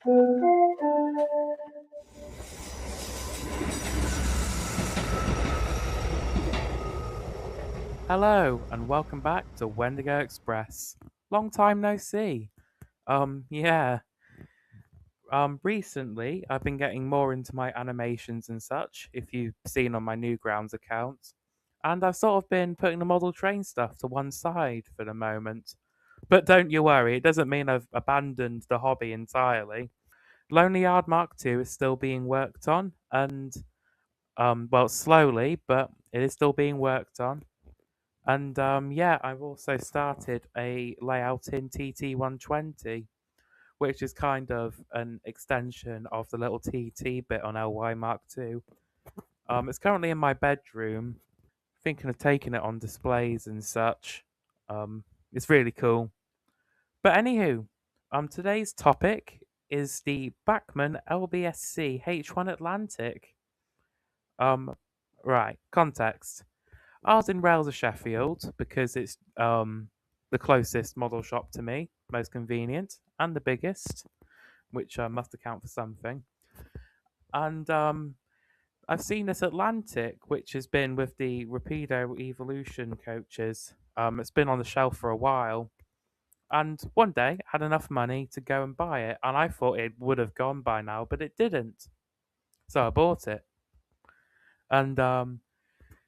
Hello and welcome back to Wendigow Express. Long time no see. Yeah. Recently I've been getting more into my animations and such, if you've seen on my Newgrounds account. And I've sort of been putting the model train stuff to one side for the moment. But don't you worry, it doesn't mean I've abandoned the hobby entirely. Lonely Yard Mark II is still being worked on, and well, slowly, but it is still being worked on. And yeah, I've also started a layout in TT120, which is kind of an extension of the little TT bit on LY Mark II. It's currently in my bedroom, thinking of taking it on displays and such. It's really cool. But anywho, today's topic is the Bachmann LBSC H1 Atlantic. Um, right, context. I was in Rails of Sheffield because it's the closest model shop to me, most convenient, and the biggest, which must account for something. And I've seen this Atlantic, which has been with the Rapido Evolution coaches. It's been on the shelf for a while. And one day I had enough money to go and buy it, and I thought it would have gone by now, but it didn't. So I bought it. And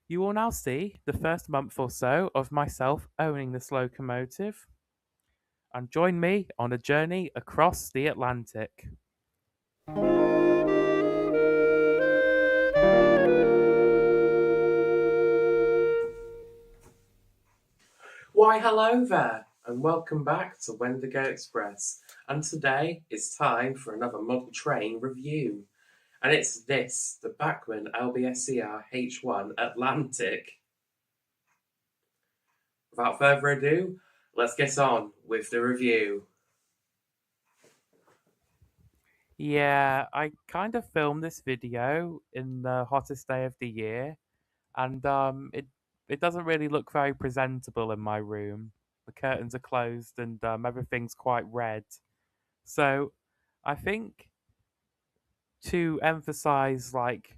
you will now see the first month or so of myself owning this locomotive, and join me on a journey across the Atlantic. Why, hello there, and welcome back to Wendigow Express. And today it's time for another model train review. And it's this, the Bachmann LBSCR H1 Atlantic. Without further ado, let's get on with the review. Yeah, I kind of filmed this video in the hottest day of the year, and it doesn't really look very presentable in my room. The curtains are closed and everything's quite red. So I think to emphasize, like,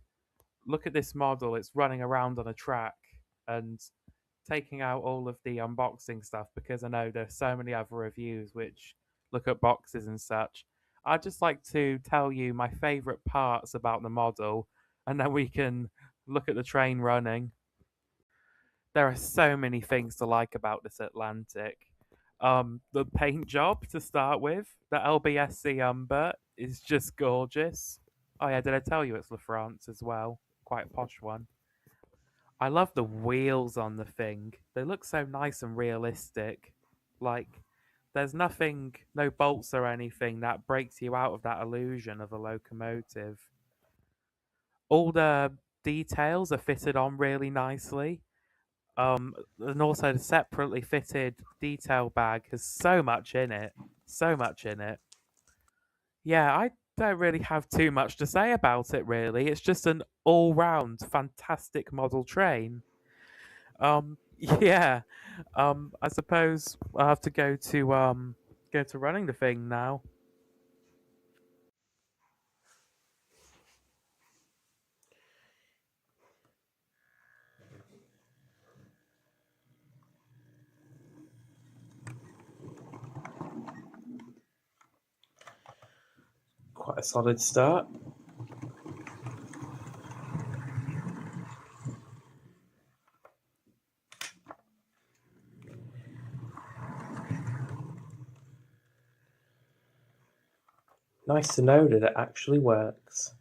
look at this model, it's running around on a track, and taking out all of the unboxing stuff because I know there's so many other reviews which look at boxes and such. I'd just like to tell you my favorite parts about the model, and then we can look at the train running. There are so many things to like about this Atlantic. The paint job to start with, the LBSC umber is just gorgeous. Oh yeah, did I tell you it's La France as well? Quite a posh one. I love the wheels on the thing. They look so nice and realistic. Like, there's nothing, no bolts or anything that breaks you out of that illusion of a locomotive. All the details are fitted on really nicely. And also the separately fitted detail bag has so much in it. So much in it. Yeah, I don't really have too much to say about it, really. It's just an all round fantastic model train. Yeah. I suppose I have to go to running the thing now. Quite a solid start. Nice to know that it actually works.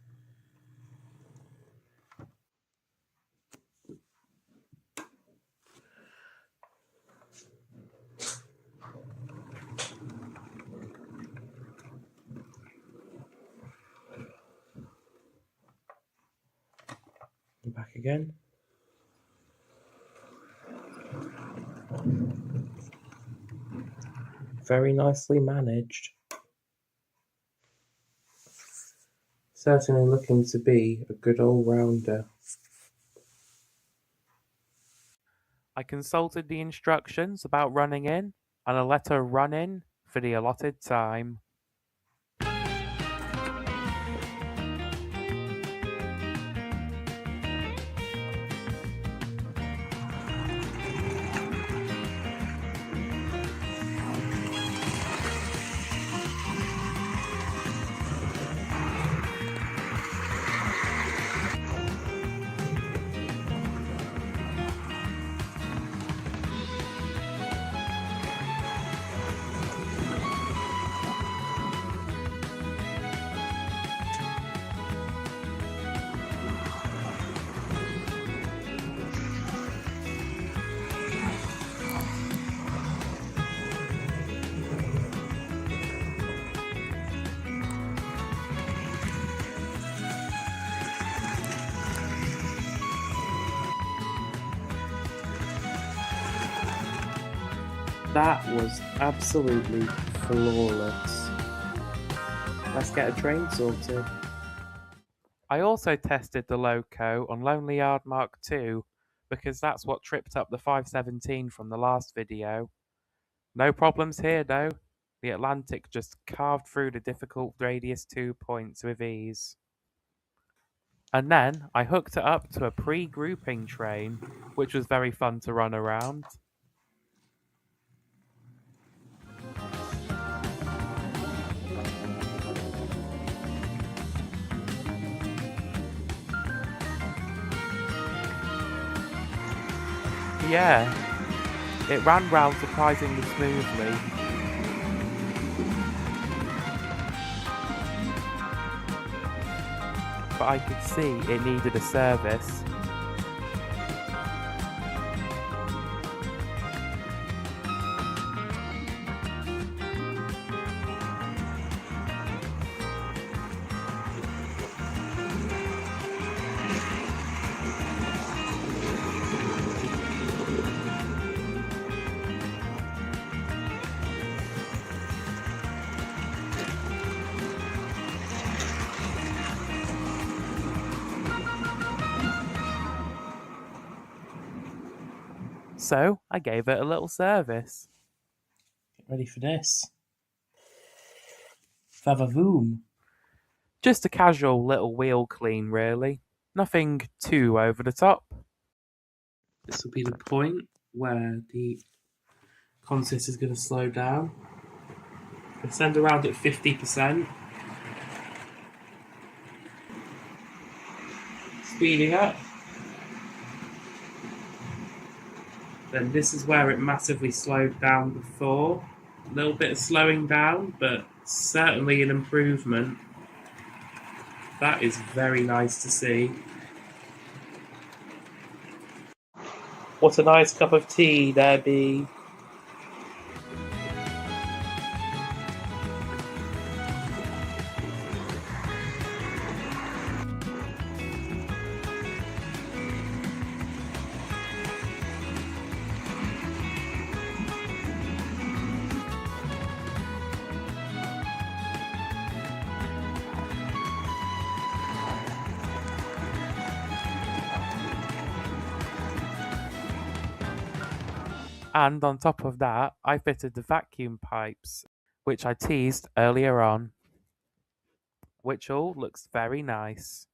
Back again. Very nicely managed. Certainly looking to be a good all-rounder. I consulted the instructions about running in, and I let her run in for the allotted time. That was absolutely flawless. Let's get a train sorted. I also tested the Loco on Lonely Yard Mark II because that's what tripped up the 517 from the last video. No problems here though. The Atlantic just carved through the difficult radius 2 points with ease. And then I hooked it up to a pre-grouping train, which was very fun to run around. Yeah, it ran round surprisingly smoothly. But I could see it needed a service. So I gave it a little service. Get ready for this. Vavavoom. Just a casual little wheel clean, really. Nothing too over the top. This will be the point where the consist is going to slow down. I'll send around at 50%. Speeding up. Then this is where it massively slowed down before. A little bit of slowing down, but certainly an improvement. That is very nice to see. What a nice cup of tea there be. And on top of that, I fitted the vacuum pipes, which I teased earlier on, which all looks very nice.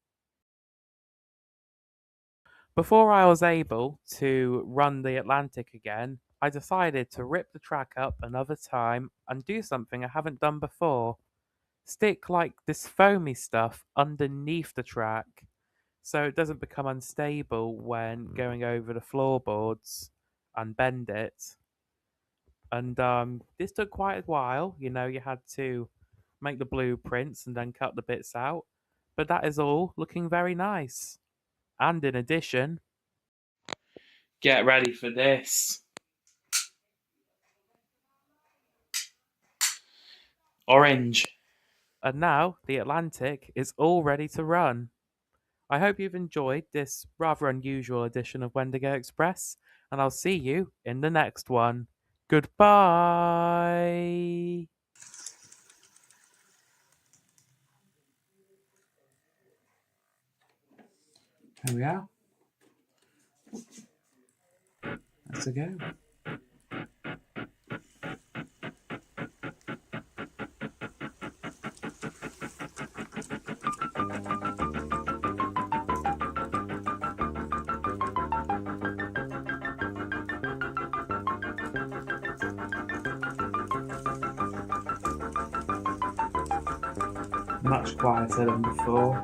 Before I was able to run the Atlantic again, I decided to rip the track up another time and do something I haven't done before. Stick like this foamy stuff underneath the track so it doesn't become unstable when going over the floorboards and bend it. And this took quite a while. You know, you had to make the blueprints and then cut the bits out. But that is all looking very nice. And in addition, get ready for this. Orange. And now the Atlantic is all ready to run. I hope you've enjoyed this rather unusual edition of Wendigow Express, and I'll see you in the next one. Goodbye! Here we are. Let's go. Much quieter than before.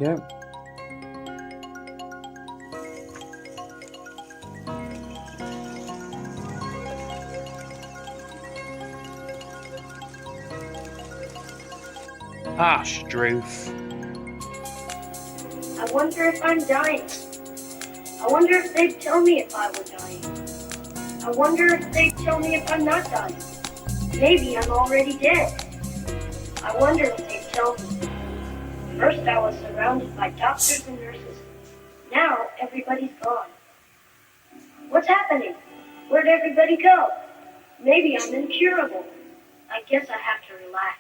Yeah. Ah, Struth. I wonder if I'm dying. I wonder if they'd tell me if I were dying. I wonder if they'd tell me if I'm not dying. Maybe I'm already dead. I wonder if they'd tell me. First I was surrounded by doctors and nurses. Now everybody's gone. What's happening? Where'd everybody go? Maybe I'm incurable. I guess I have to relax.